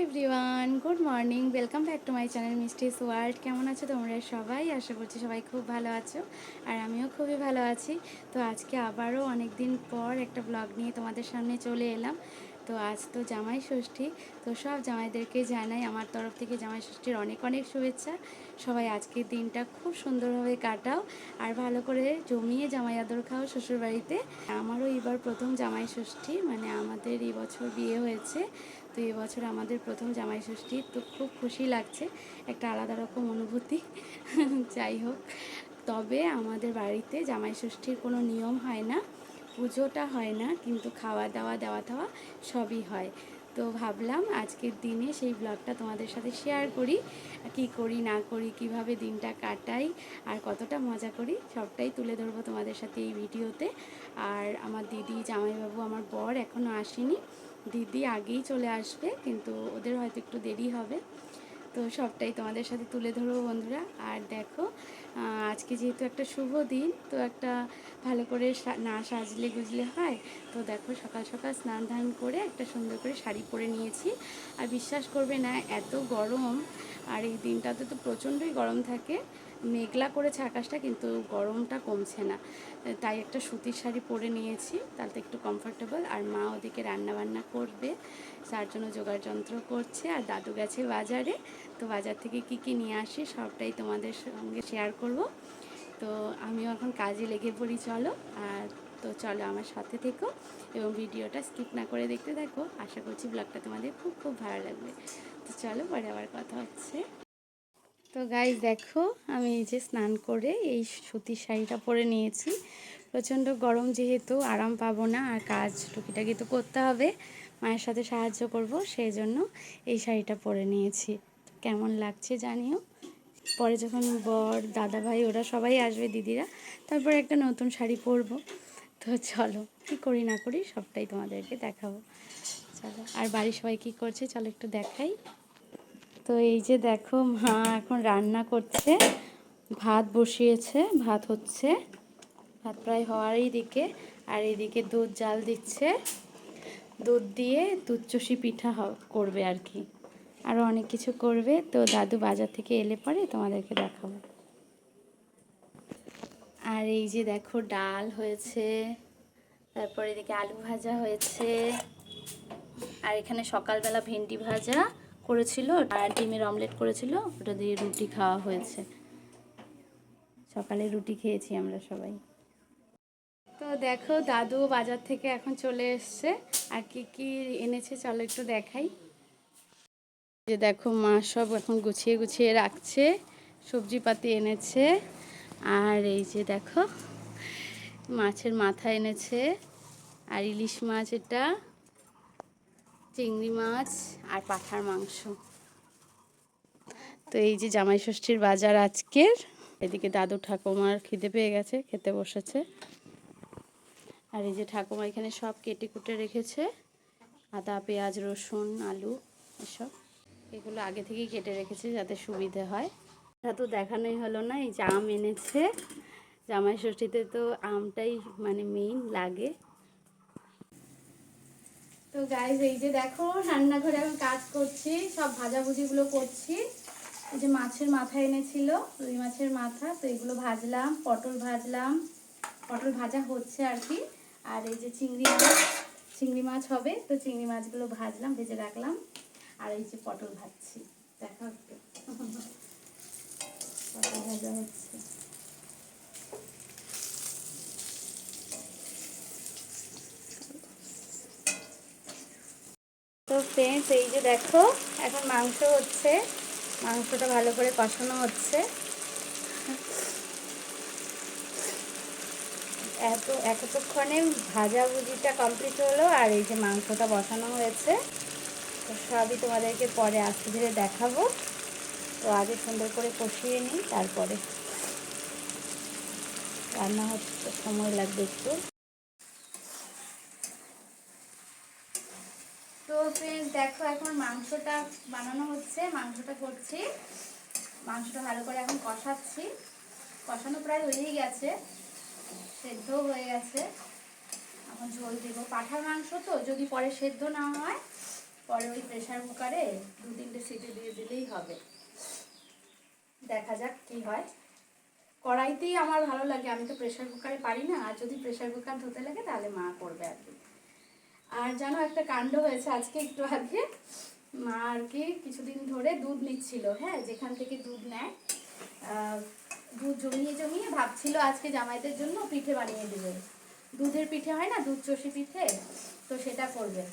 Everyone, good morning. Welcome back to my channel মিষ্টিস world. কেমন আছো তোমরা সবাই? আশা করছি সবাই খুব ভালো আছো, আর আমিও খুবই ভালো আছি। তো আজকে আবারও অনেক দিন পর একটা ব্লগ নিয়ে তোমাদের সামনে চলে এলাম। তো আজ তো জামাই ষষ্ঠী। তো সব জামাইদেরকে জানাই আমার তরফ থেকে জামাই ষষ্ঠীর অনেক অনেক শুভেচ্ছা। সবাই আজকের দিনটা খুব সুন্দরভাবে কাটাও, আর ভালো করে জমিয়ে জামাই আদর খাও শ্বশুরবাড়িতে। আমারও এবার প্রথম জামাই ষষ্ঠী, মানে আমাদের এই বছর বিয়ে হয়েছে, তো এবছর আমাদের প্রথম জামাই ষষ্ঠী। তো খুব খুশি লাগছে, একটা আলাদা রকম অনুভূতি। যাই হোক, তবে আমাদের বাড়িতে জামাই ষষ্ঠীর কোনো নিয়ম হয় না, পুজোটা হয় না, কিন্তু খাওয়া দাওয়া দেওয়া দেওয়া সবই হয়। তো ভাবলাম আজকের দিনে সেই ব্লগটা তোমাদের সাথে শেয়ার করি, কি করি না করি, কিভাবে দিনটা কাটাই, আর কতটা মজা করি, সবটাই তুলে ধরবো তোমাদের সাথে এই ভিডিওতে। আর আমার দিদি, জামাইবাবু, আমার বর এখনও আসেনি। দিদি আগেই চলে আসবে, কিন্তু ওদের হয়তো একটু দেরি হবে। তো সবটাই তোমাদের সাথে তুলে ধরবো বন্ধুরা। আর দেখো, আজকে যেহেতু একটা শুভ দিন, তো একটা ভালো করে না সাজলে গুজলে হয়। তো দেখো, সকাল সকাল স্নান ধান করে একটা সুন্দর করে শাড়ি পরে নিয়েছি। আর বিশ্বাস করবে না, এত গরম, আর এই দিনটাতে তো প্রচণ্ডই গরম থাকে। মেঘলা করেছে আকাশটা, কিন্তু গরমটা কমছে না। তাই একটা সুতির শাড়ি পরে নিয়েছি, তাতে একটু কমফোর্টেবল। আর মা ওদিকে রান্নাবান্না করবে, তার জন্য জোগাড় যন্ত্র করছে। আর দাদু গেছে বাজারে, তো বাজার থেকে কি কি নিয়ে আসি সবটাই তোমাদের সঙ্গে শেয়ার করব। তো আমিও এখন কাজে লেগে পড়ি, চলো। আর তো চলো আমার সাথে থেকো এবং ভিডিওটা স্কিপ না করে দেখতে থাকো। আশা করছি ব্লগটা তোমাদের খুব খুব ভালো লাগবে। তো চলো, পরে আবার কথা হচ্ছে। তো গাইস দেখো, আমি এই যে স্নান করে এই সুতির শাড়িটা পরে নিয়েছি। প্রচণ্ড গরম যেহেতু আরাম পাবো না, আর কাজ টুকিটাকি তো করতে হবে, মায়ের সাথে সাহায্য করব, সেই জন্য এই শাড়িটা পরে নিয়েছি। কেমন লাগছে জানিও। পরে যখন বর, দাদা ভাই ওরা সবাই আসবে, দিদিরা, তারপরে একটা নতুন শাড়ি পরবো। তো চলো, কী করি না করি সবটাই তোমাদেরকে দেখাবো। চলো, আর বাড়ির সবাই কী করছে চলো একটু দেখাই। তো এই যে দেখো, মা এখন রান্না করছে, ভাত বসিয়েছে, ভাত হচ্ছে, ভাত প্রায় হওয়ারই দিকে। আর এদিকে দুধ জাল দিচ্ছে, দুধ দিয়ে দুধ চষি পিঠা করবে আর কি, আরও অনেক কিছু করবে। তো দাদু বাজার থেকে এলে পরে তোমাদেরকে দেখাবো। আর এই যে দেখো, ডাল হয়েছে, তারপর এদিকে আলু ভাজা হয়েছে, আর এখানে সকালবেলা ভেন্ডি ভাজা করেছিল আর ডিমের অমলেট করেছিল, ওটা দিয়ে রুটি খাওয়া হয়েছে। সকালে রুটি খেয়েছি আমরা সবাই। তো দেখো, দাদু বাজার থেকে এখন চলে এসছে, আর কি কি এনেছে চলো একটু দেখাই। যে দেখো, মা সব এখন গুছিয়ে গুছিয়ে রাখছে, সবজিপাতি এনেছে। আর এই যে দেখো, মাছের মাথা এনেছে, আর ইলিশ মাছ, এটা চিংড়ি মাছ, আর পাঁঠার মাংস। তো এই যে জামাই ষষ্ঠীর বাজার আজকের। এদিকে দাদু ঠাকুমার খিদে পেয়ে গেছে, খেতে বসেছে। আর এই যে ঠাকুমা এখানে সব কেটে কুটে রেখেছে, আদা, পেঁয়াজ, রসুন, আলু, এসব এগুলো আগে থেকেই কেটে রেখেছে যাতে সুবিধে হয়। তা তো দেখানোই হলো না, এই যে আম এনেছে, জামাই ষষ্ঠীতে তো আমটাই মানে মেইন লাগে। তো গাইজ এই যে দেখো, রান্নাঘরে আমি কাজ করছি, সব ভাজাভুজিগুলো করছি। এই যে মাছের মাথা এনেছিল, রুই মাছের মাথা, তো এগুলো ভাজলাম, পটল ভাজলাম, পটল ভাজা হচ্ছে আর কি। আর এই যে চিংড়ি মাছ হবে, তো চিংড়ি মাছগুলো ভাজলাম, ভেজে রাখলাম। আর এই যে পটল ভাজছি, দেখা একটু পটল ভাজা হচ্ছে। তো ফ্রেন্ডস এই যে দেখো, এখন মাংস হচ্ছে, মাংসটা ভালো করে কষানো হচ্ছে। এতক্ষণে ভাজাভুজিটা কমপ্লিট হলো, আর এই যে মাংসটা বসানো হয়েছে। তো সবই তোমাদেরকে পরে আস্তে ধীরে দেখাবো। তো আগে সুন্দর করে কষিয়ে নিই, তারপরে রান্না হতে সময় লাগবে একটু। তো ফ্রেন্ডস দেখো, এখন মাংসটা বানানো হচ্ছে, মাংসটা করছি, মাংসটা ভালো করে এখন কষাচ্ছি। কষানো প্রায় হয়েই গেছে, সেদ্ধও হয়ে গেছে। এখন ঝোল দেবো, পাঁঠার মাংস তো যদি পরে সেদ্ধ না হয় পরে ওই প্রেশার কুকারে 2-3টে সিটি দিয়ে দিলেই হবে। দেখা যাক কি হয়। কড়াইতেই আমার ভালো লাগে, আমি তো প্রেশার কুকারে পারি না, আর যদি প্রেশার কুকার ধুতে লাগে তাহলে মা করবে আর কি। আর জানো একটা কাণ্ড হয়েছে আজকে একটু আগে, মা আর কি কিছুদিন ধরে দুধ নিচ্ছিল, হ্যাঁ, যেখান থেকে দুধ নেয়, দুধ জমিয়ে জমিয়ে ভাবছিল আজকে জামাইদের জন্য পিঠে বানিয়ে দেবে। দুধের পিঠে হয় না, দুধ চষি পিঠে, তো সেটা করবে।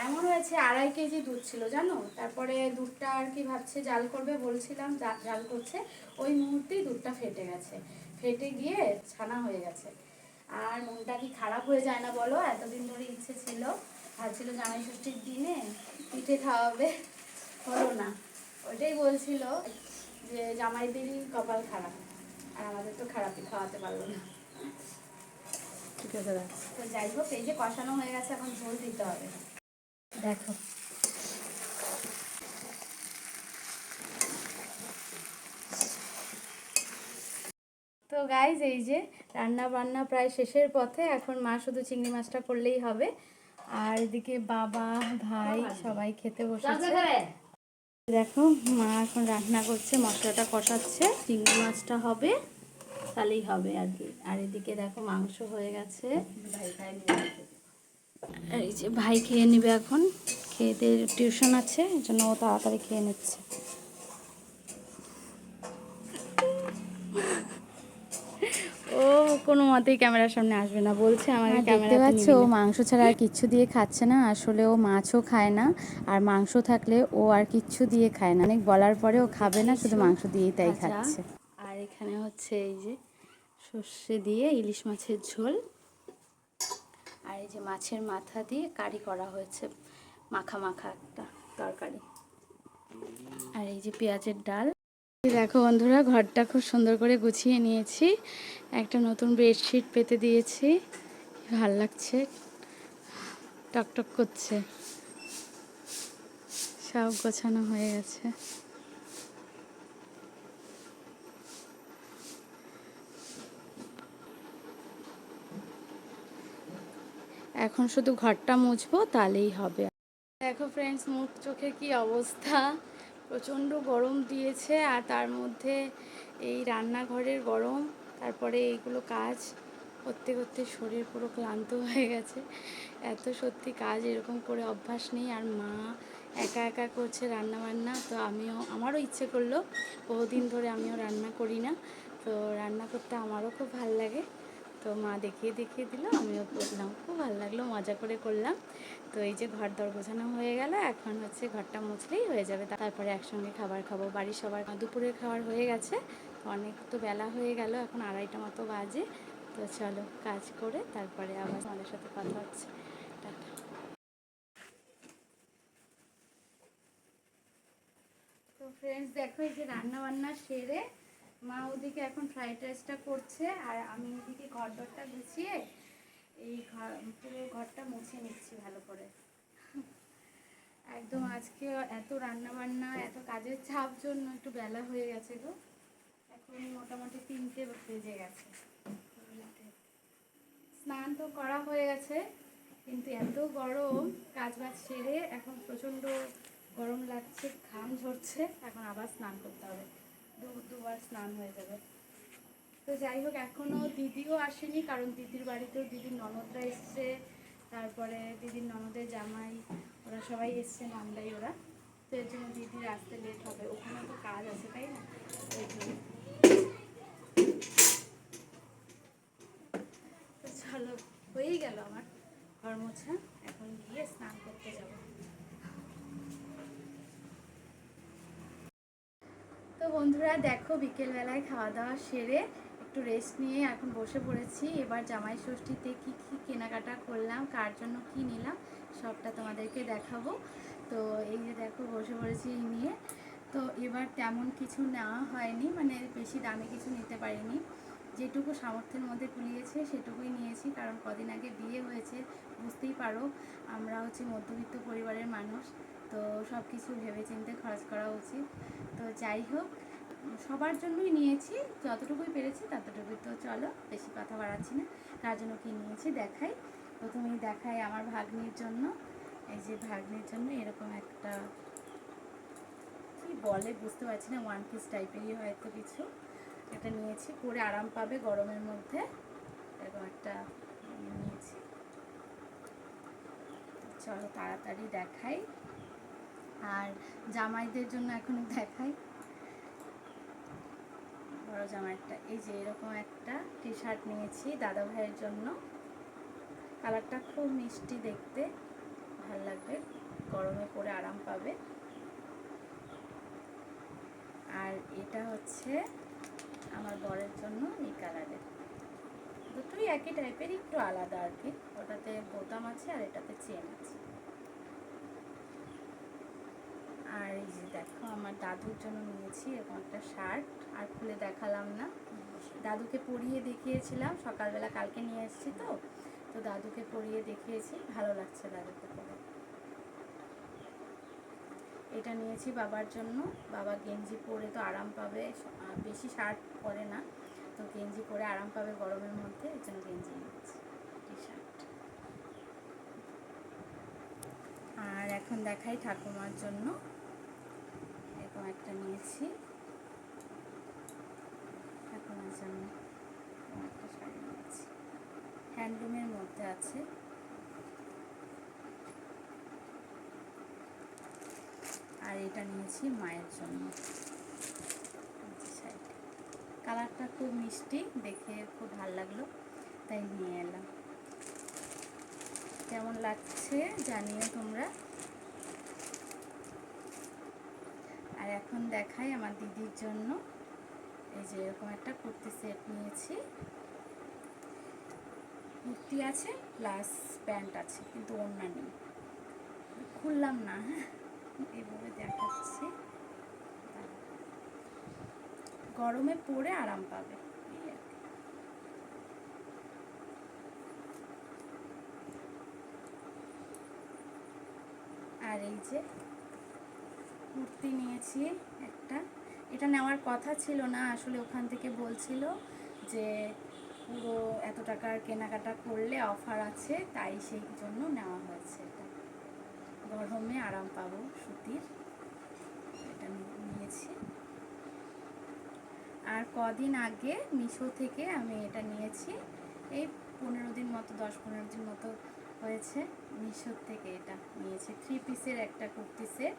এমন হয়েছে 2.5 কেজি দুধ ছিল জানো। তারপরে দুধটা আর কি ভাবছে জাল করবে, বলছিলাম জাল করছে, ওই মুহূর্তেই দুধটা ফেটে গেছে, ফেটে গিয়ে ছানা হয়ে গেছে। আর মনটা কি খারাপ হয়ে যায় না বলো? এতদিন ধরে ইচ্ছে ছিল, ভাবছিল জামাই ষষ্ঠীর দিনে পিঠে খাওয়াবে, হলো না। ওইটাই বলছিল যে জামাইদেরই কপাল খারাপ, আর আমাদের তো খারাপই, খাওয়াতে পারলো না। ঠিক আছে, তো যাই হোক, এই যে কষানো হয়ে গেছে, এখন ঝোল দিতে হবে। দেখো তো গাইজ, এই যে রান্না বান্না প্রায় শেষের পথে, এখন মা শুধু চিংড়ি মাছটা করলেই হবে। আর এদিকে বাবা ভাই সবাই খেতে বসেছে। দেখো মা এখন রান্না করছে, মশলাটা কষাচ্ছে, চিংড়ি মাছটা হবে তাহলেই হবে আর কি। আর এদিকে দেখো মাংস হয়ে গেছে, আর এই যে ভাই খেয়ে নেবে এখন, খেয়ে টিউশন আছে এই জন্য ও তাড়াতাড়ি খেয়ে নিচ্ছে। ও কোনো মতেই ক্যামেরার সামনে আসবে না, বলছে আমাকে দেখতে পাচ্ছ, ও মাংস ছাড়া আর কিচ্ছু দিয়ে খাচ্ছে না। আসলে ও মাছও খায় না, আর মাংস থাকলে ও আর কিচ্ছু দিয়ে খায় না, অনেক বলার পরে ও খাবে না, শুধু মাংস দিয়েই তাই খাচ্ছে। আর এখানে হচ্ছে এই যে সর্ষে দিয়ে ইলিশ মাছের ঝোল, আর এই যে মাছের মাথা দিয়ে কারি করা হয়েছে, মাখা মাখা একটা তরকারি, আর এই যে পেঁয়াজের ডাল। দেখো বন্ধুরা, ঘরটা খুব সুন্দর করে গুছিয়ে নিয়েছি, একটা নতুন বেডশিট পেতে দিয়েছি, ভাল লাগছে, টকটক করছে, সব গোছানো হয়ে গেছে। এখন শুধু ঘরটা মুছবো তাহলেই হবে। দেখো ফ্রেন্ডস, মুখ চোখের কি অবস্থা, প্রচণ্ড গরম দিয়েছে, আর তার মধ্যে এই রান্নাঘরের গরম, তারপরে এইগুলো কাজ করতে করতে শরীর পুরো ক্লান্ত হয়ে গেছে। এত সত্যি কাজ এরকম করে অভ্যাস নেই, আর মা একা একা করছে রান্না বান্না, তো আমারও ইচ্ছে করলো, বহুদিন ধরে আমিও রান্না করি না, তো রান্না করতে আমারও খুব ভালো লাগে, তো মা দেখিয়ে দেখিয়ে দিল, আমিও করলাম, খুব ভালো লাগলো, মজা করে করলাম। তো এই যে ঘর দর গোছানো হয়ে গেল, এখন হচ্ছে ঘরটা মুছলেই হয়ে যাবে, তারপরে একসঙ্গে খাবার খাবো। বাড়ির সবার দুপুরের খাবার হয়ে গেছে, অনেক তো বেলা হয়ে গেল, এখন 2:30টা মতো বাজে। তো চলো কাজ করে তারপরে আবার আমাদের সাথে কথা হচ্ছে, টাটা। তো ফ্রেন্ডস দেখো, এই যে রান্না বান্না সেরে মা ওদিকে এখন ফ্রাইড রাইসটা করছে, আর আমি এদিকে ঘর দরটা গুছিয়ে এই পুরো ঘরটা মুছে নিচ্ছি ভালো করে। একদম আজকে এত রান্না বান্না, এত কাজের চাপ জন্য একটু বেলা হয়ে গেছে গো, এখন মোটামুটি 3টে বেজে গেছে। স্নান তো করা হয়ে গেছে, কিন্তু এত গরম, কাজ বাজ সেরে এখন প্রচণ্ড গরম লাগছে, ঘাম ঝরছে, এখন আবার স্নান করতে হবে, দুবার স্নান হয়ে যাবে। তো যাই হোক, এখনও দিদিও আসেনি, কারণ দিদির বাড়িতেও দিদির ননদরা এসছে, তারপরে দিদির ননদের জামাই, ওরা সবাই এসছে, নামদাই ওরা, তো এর জন্য দিদির আসতে লেট হবে, ওখানে তো কাজ আছে তাই না, ওই জন্য। তো চলো, হয়েই গেল আমার ঘর মোছা, এখন গিয়ে স্নান করতে যাব। তো বন্ধুরা দেখো, বিকেলবেলায় খাওয়া দাওয়া সেরে একটু রেস্ট নিয়ে এখন বসে পড়েছি। এবার জামাই ষষ্ঠীতে কী কী কেনাকাটা করলাম, কার জন্য কি নিলাম, সবটা তোমাদেরকে দেখাবো। তো এই যে দেখো বসে পড়েছি নিয়ে, তো এবার তেমন কিছু নেওয়া হয়নি, মানে বেশি দামে কিছু নিতে পারিনি, যেটুকু সামর্থ্যের মধ্যে কুলিয়েছে সেটুকুই নিয়েছি, কারণ কদিন আগে বিয়ে হয়েছে, বুঝতেই পারো আমরা হচ্ছে মধ্যবিত্ত পরিবারের মানুষ, তো সব কিছু ভেবেচিন্তে খরচ করা উচিত। তো যাই হোক, সবার জন্যই নিয়েছি, যতটুকুই পেরেছি ততটুকুই। তো চলো বেশি কথা বাড়াচ্ছি না, তার জন্য কি নিয়েছি দেখাই। প্রথমেই দেখাই আমার ভাগ্নির জন্য এই যে ভাগ্নের জন্য এরকম একটা, কি বলে বুঝতে পারছি না, ওয়ান পিস টাইপেরই হয়তো কিছু একটা নিয়েছি, পরে আরাম পাবে গরমের মধ্যে, এরকম একটা নিয়েছি। চলো তাড়াতাড়ি দেখাই। আর জামাইদের জন্য এখন দেখাই, বড় জামাইটা এই যে এরকম একটা টি শার্ট নিয়েছি দাদা ভাইয়ের জন্য। কালারটা খুব মিষ্টি দেখতে, ভাল লাগবে, গরমে পরে আরাম পাবে। আর এটা হচ্ছে আমার বরের জন্য এই কালারের, দুটোই একই টাইপের, একটু আলাদা আর কি, ওটাতে বোতাম আছে আর এটাতে চেন আছে। আর এই যে দেখো আমার দাদুর জন্য নিয়েছি এরকম একটা শার্ট, আর খুলে দেখালাম না, দাদুকে পরিয়ে দেখিয়েছিলাম সকালবেলা, কালকে নিয়ে এসেছি তো, তো দাদুকে পরিয়ে দেখিয়েছি, ভালো লাগছে দাদুকে পরে। এটা নিয়েছি বাবার জন্য, বাবা গেঞ্জি পরে তো আরাম পাবে, বেশি শার্ট পরে না, তো গেঞ্জি পরে আরাম পাবে গরমের মধ্যে, এই জন্য গেঞ্জি নিয়েছি, টি শার্ট। আর এখন দেখাই ঠাকুমার জন্য, এরকম একটা নিয়েছি ঠাকুমার জন্য, একটা শাড়ি নিয়েছি, হ্যান্ডলুমের মধ্যে আছে। আর এটা নিয়েছি মায়ের জন্য, কালারটা খুব মিষ্টি দেখে, খুব ভালো লাগলো তাই নিয়ে এলাম। কেমন লাগছে জানিও তোমরা। আর এখন দেখাই আমার দিদির জন্য, এই যে এরকম একটা কুর্তি সেট নিয়েছি, কুর্তি আছে প্লাস প্যান্ট আছে, কিন্তু ওড়না নেই, খুললাম না, হ্যাঁ এইভাবে দেখাচ্ছি, গরমে পরে আরাম পাবে। আর এই যে কুর্তি নিয়েছি একটা, এটা নেওয়ার কথা ছিল না আসলে, ওখান থেকে বলছিল যে পুরো এত টাকার কেনাকাটা করলে অফার আছে, তাই সেই জন্য নেওয়া হয়েছে, এটা গরমে আরাম পাবো সুতির, এটা নিয়েছি। আর কদিন আগে মিশো থেকে আমি এটা নিয়েছি, এই 15 দিন মতো, 10-15 দিন মতো হয়েছে, মিশোর থেকে এটা নিয়েছি, 3 পিসের একটা কুর্তি সেট,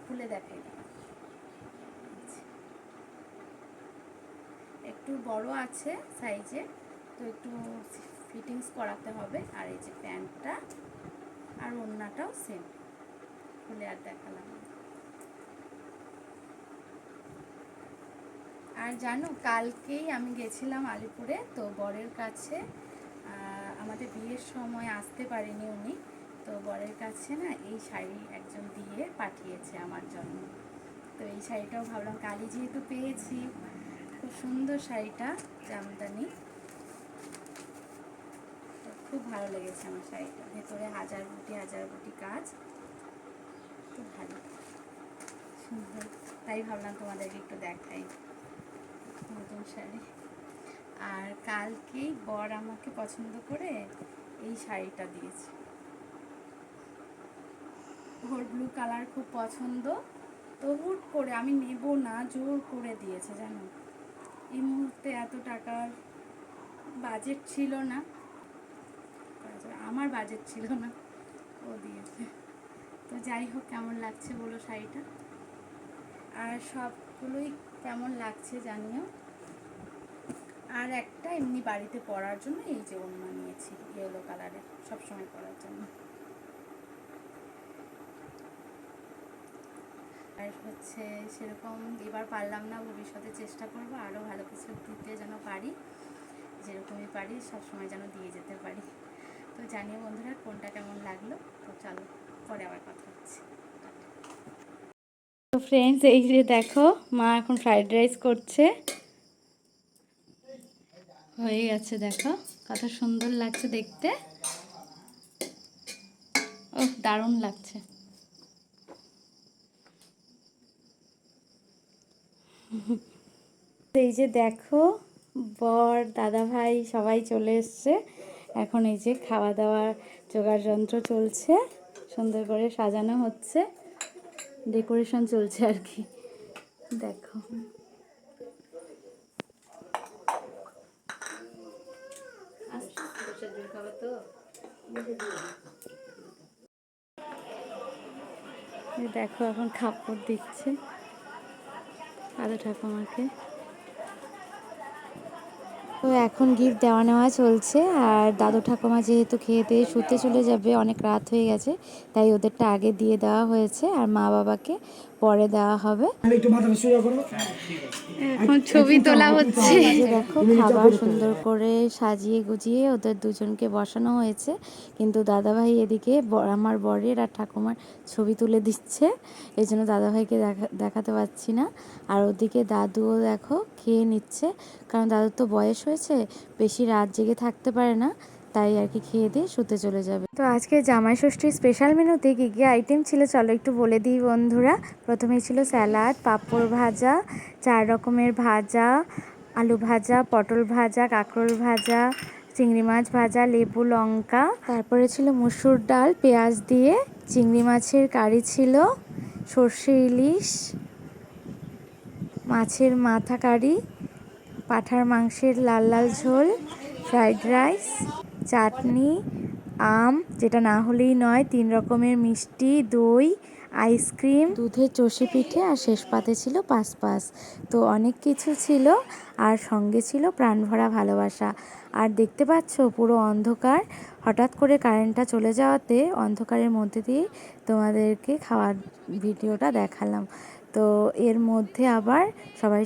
খুলে দেখাই দাও, একটু বড় আছে সাইজে, তো একটু ফিটিংস করাতে হবে। আর এই যে প্যান্টটা আর ওড়নাটাও সেম, খুলে আর দেখালাম। আর জানো কালকেই আমি গেছিলাম আলিপুরে, তো বরের কাছে, আমাদের বিয়ের সময় আসতে পারেনি উনি, তো বরের কাছে না এই শাড়ি একজন দিয়ে পাঠিয়েছে আমার জন্য, তো এই শাড়িটাও ভাবলাম কালই যেহেতু পেয়েছি, খুব সুন্দর শাড়িটা, জামদানি, খুব ভালো লেগেছে আমার শাড়িটা, ভেতরে হাজার বুটি কাজ, খুব ভালো সুন্দর, তাই ভাবলাম তোমাদেরকে একটু দেখাই নতুন শাড়ি। আর কালকেই বর আমাকে পছন্দ করে এই শাড়িটা দিয়েছে, ওর ব্লু কালার খুব পছন্দ, তো হুট করে আমি নেব না, জোর করে দিয়েছে জানো, এই মুহূর্তে এত টাকার বাজেট ছিল না, আমার বাজেট ছিল না, ও দিয়েছে। তো যাই হোক, কেমন লাগছে বলো শাড়িটা, আর সবগুলোই কেমন লাগছে জানিও। আর একটা এমনি বাড়িতে পরার জন্য এই যে ওড়না নিয়েছি, ইয়েলো কালারের, সবসময় পরার জন্য। আর হচ্ছে সেরকম এবার পারলাম না, ভবিষ্যতে চেষ্টা করবো আরও ভালো কিছু দিতে যেন পারি, যেরকমই পারি সবসময় যেন দিয়ে যেতে পারি। তো জানিও বন্ধুরা কোনটা কেমন লাগলো, তো চলো পরে আবার কথা হচ্ছে। তো ফ্রেন্ডস এই যে দেখো মা এখন ফ্রাইড রাইস করছে, হয়ে গেছে, দেখো কত সুন্দর লাগছে দেখতে, ও দারুণ লাগছে। এই যে দেখো বর দাদা ভাই সবাই চলে এসছে, এখন এই যে খাওয়া দাওয়ার জোগাড় যন্ত্র চলছে, সুন্দর করে সাজানো হচ্ছে, ডেকোরেশন চলছে আর কি। দেখো দেখো এখন খাবার দিচ্ছে দাদু ঠাকুমাকে। তো এখন গিফট দেওয়া নেওয়া চলছে, আর দাদু ঠাকুমা যেহেতু খেয়ে দিয়ে শুতে চলে যাবে, অনেক রাত হয়ে গেছে, তাই ওদেরটা আগে দিয়ে দেওয়া হয়েছে, আর মা বাবাকে পরে দেওয়া হবে। এখন ছবি তোলা হচ্ছে। দেখো খাবার সুন্দর করে সাজিয়ে গুজিয়ে ওদের দুজনকে বসানো হয়েছে, কিন্তু দাদাভাই এদিকে আমার বরের আর ঠাকুমার ছবি তুলে দিচ্ছে, এই জন্য দাদাভাইকে দেখাতে পাচ্ছি না। আর ওদিকে দাদুও দেখো খেয়ে নিচ্ছে, কারণ দাদুর তো বয়স হয়েছে, বেশি রাত জেগে থাকতে পারে না, তাই আর কি খেয়ে দিয়ে শুতে চলে যাবে। তো আজকে জামাই ষষ্ঠীর স্পেশাল মেনুতে কী কী আইটেম ছিল চলো একটু বলে দিই বন্ধুরা। প্রথমেই ছিল স্যালাড, পাঁপড় ভাজা, 4 রকমের ভাজা, আলু ভাজা, পটল ভাজা, কাঁকরোল ভাজা, চিংড়ি মাছ ভাজা, লেবু লঙ্কা, তারপরে ছিল মুসুর ডাল পেঁয়াজ দিয়ে, চিংড়ি মাছের কারি ছিল, সর্ষে ইলিশ, মাছের মাথা কারি, পাঁঠার মাংসের লাল লাল ঝোল, ফ্রাইড রাইস, চাটনি, আম যেটা না হলেই নয়, 3 রকমের মিষ্টি, দই, আইসক্রিম, দুধের চষি পিঠে, আর শেষ পাতে ছিল পাসপাস। তো অনেক কিছু ছিল, আর সঙ্গে ছিল প্রাণ ভরা ভালোবাসা। আর দেখতে পাচ্ছ পুরো অন্ধকার, হঠাৎ করে কারেন্টটা চলে যাওয়াতে অন্ধকারের মধ্যে দিয়ে তোমাদেরকে খাওয়ার ভিডিওটা দেখালাম। তো এর মধ্যে আবার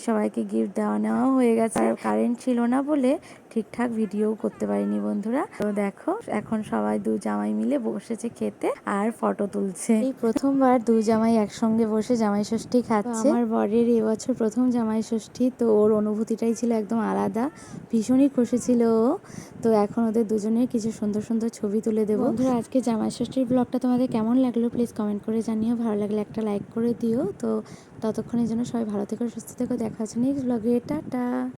সবাইকে গিফট দেওয়া নেওয়াও হয়ে গেছে, আর কারেন্ট ছিল না বলে ঠিকঠাক ভিডিও করতে পারিনি বন্ধুরা। তো দেখো এখন সবাই দু জামাই মিলে বসেছে খেতে আর ফটো তুলছে। এই প্রথমবার দু জামাই একসঙ্গে বসে জামাই ষষ্ঠী খাচ্ছে। আমার বরের এবছর প্রথম জামাই ষষ্ঠী, তো ওর অনুভূতিটাই ছিল একদম আলাদা, ভীষণই খুশি ছিল ও। তো এখন ওদের দুজনের কিছু সুন্দর সুন্দর ছবি তুলে দেবো। বন্ধুরা আজকে জামাই ষষ্ঠীর ব্লগটা তোমাদের কেমন লাগলো প্লিজ কমেন্ট করে জানিও, ভালো লাগলে একটা লাইক করে দিও। তো ততক্ষণের জন্য সবাই ভালো থেকো, সুস্থ থেকো, দেখা হচ্ছে নেক্সট ব্লগে, টাটা।